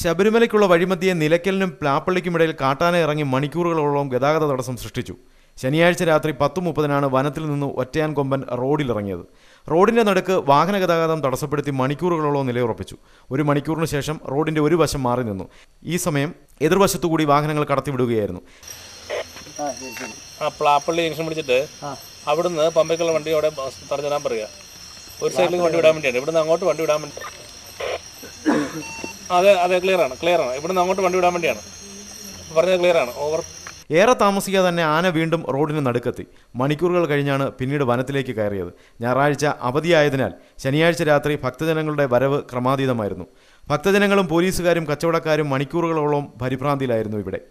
ശബരിമലയ്ക്കുള്ള വഴിമധ്യേ നിലയ്ക്കലിനും പ്ലാപ്പള്ളിക്കുമിടയിൽ കാട്ടാന ഇറങ്ങി മണിക്കൂറുകളോളം ഗതാഗത തടസ്സം സൃഷ്ടിച്ചു. ശനിയാഴ്ച രാത്രി 10:30 വനത്തിൽ നിന്ന് ഒറ്റയാൻ കൊമ്പൻ റോഡിലിറങ്ങിയത്. റോഡിന്റെ നടുക്ക് വാഹന ഗതാഗതം തടസ്സപ്പെടുത്തി മണിക്കൂറുകളോളം നിലയുറപ്പിച്ചു. 1 മണിക്കൂറിന് ശേഷം റോഡിന്റെ ഒരു വശം മാറി നിന്നു. ഈ സമയം എതിർവശത്തുകൂടി വാഹനങ്ങൾ കടത്തിവിടുകയായിരുന്നു. പ്ലാപ്പള്ളി ജംഗ്ഷൻ പിടിച്ചിട്ട് അവിടുന്ന് പമ്പയ്ക്കുള്ള വണ്ടി അവിടെ തടഞ്ഞിടാൻ പറയുക. ഒരു സൈഡിലേക്ക് വണ്ടി വിടാൻ വേണ്ടിയാണ്, ഇവിടുന്ന് അങ്ങോട്ട് വണ്ടി വിടാൻ വേണ്ടി. അതെ ക്ലിയർ ആണ്. ഇവിടുന്ന് അങ്ങോട്ട് വണ്ടി വിടാൻ വേണ്ടിയാണ് പറഞ്ഞത്. ക്ലിയർ ആണ്. ഓവർ. ഏറെ താമസിക്കാതെ തന്നെ ആന വീണ്ടും റോഡിന് നടുക്കെത്തി. മണിക്കൂറുകൾ കഴിഞ്ഞാണ് പിന്നീട് വനത്തിലേക്ക് കയറിയത്. ഞായറാഴ്ച അവധിയായതിനാൽ ശനിയാഴ്ച രാത്രി ഭക്തജനങ്ങളുടെ വരവ് ക്രമാതീതമായിരുന്നു. ഭക്തജനങ്ങളും പോലീസുകാരും കച്ചവടക്കാരും മണിക്കൂറുകളോളം പരിഭ്രാന്തിയിലായിരുന്നു ഇവിടെ.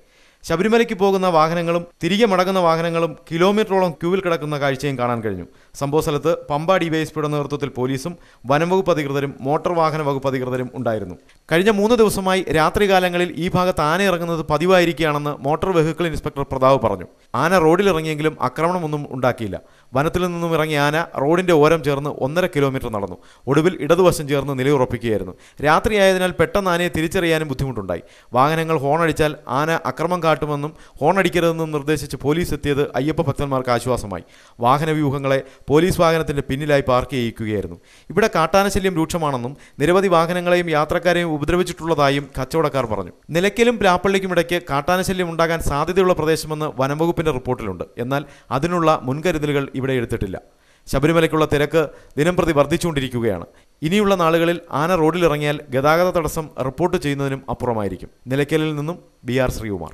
ശബരിമലയ്ക്ക് പോകുന്ന വാഹനങ്ങളും തിരികെ മടങ്ങുന്ന വാഹനങ്ങളും കിലോമീറ്ററോളം ക്യൂവിൽ കിടക്കുന്ന കാഴ്ചയും കാണാൻ കഴിഞ്ഞു. സംഭവസ്ഥലത്ത് പമ്പ ഡിവൈഎസ്പിയുടെ നേതൃത്വത്തിൽ പോലീസും വനംവകുപ്പ് അധികൃതരും മോട്ടോർ വാഹന വകുപ്പ് അധികൃതരും ഉണ്ടായിരുന്നു. കഴിഞ്ഞ 3 ദിവസമായി രാത്രികാലങ്ങളിൽ ഈ ഭാഗത്ത് ആന ഇറങ്ങുന്നത് പതിവായിരിക്കുകയാണെന്ന് മോട്ടോർ വെഹിക്കിൾ ഇൻസ്പെക്ടർ പ്രതാപ് പറഞ്ഞു. ആന റോഡിലിറങ്ങിയെങ്കിലും ആക്രമണമൊന്നും ഉണ്ടാക്കിയില്ല. വനത്തിൽ നിന്നും ഇറങ്ങിയ ആന റോഡിന്റെ ഓരം ചേർന്ന് 1.5 കിലോമീറ്റർ നടന്നു. ഒടുവിൽ ഇടതുവശം ചേർന്ന് നിലയുറപ്പിക്കുകയായിരുന്നു. രാത്രിയായതിനാൽ പെട്ടെന്ന് ആനയെ തിരിച്ചറിയാനും ബുദ്ധിമുട്ടുണ്ടായി. വാഹനങ്ങൾ ഹോണടിച്ചാൽ ആന അക്രമം കാട്ടുമെന്നും ഹോണടിക്കരുതെന്നും നിർദ്ദേശിച്ച് പോലീസ് എത്തിയത് അയ്യപ്പ ഭക്തന്മാർക്ക് ആശ്വാസമായി. വാഹനവ്യൂഹങ്ങളെ പോലീസ് വാഹനത്തിന്റെ പിന്നിലായി പാർക്ക് ചെയ്യിക്കുകയായിരുന്നു. ഇവിടെ കാട്ടാനശല്യം രൂക്ഷമാണെന്നും നിരവധി വാഹനങ്ങളെയും യാത്രക്കാരെയും ഉപദ്രവിച്ചിട്ടുള്ളതായും കച്ചവടക്കാർ പറഞ്ഞു. നിലയ്ക്കലും പ്ലാപ്പള്ളിക്കുമിടയ്ക്ക് കാട്ടാനശല്യം ഉണ്ടാകാൻ സാധ്യതയുള്ള പ്രദേശമെന്ന് വനംവകുപ്പിന്റെ റിപ്പോർട്ടിലുണ്ട്. എന്നാൽ അതിനുള്ള മുൻകരുതലുകൾ ഇവിടെ എടുത്തിട്ടില്ല. ശബരിമലയ്ക്കുള്ള തിരക്ക് ദിനംപ്രതി വർദ്ധിച്ചുകൊണ്ടിരിക്കുകയാണ്. ഇനിയുള്ള നാളുകളിൽ ആന റോഡിലിറങ്ങിയാൽ ഗതാഗത തടസ്സം റിപ്പോർട്ട് ചെയ്യുന്നതിനും അപ്പുറമായിരിക്കും. നിലയ്ക്കലിൽ നിന്നും BR ശ്രീകുമാർ.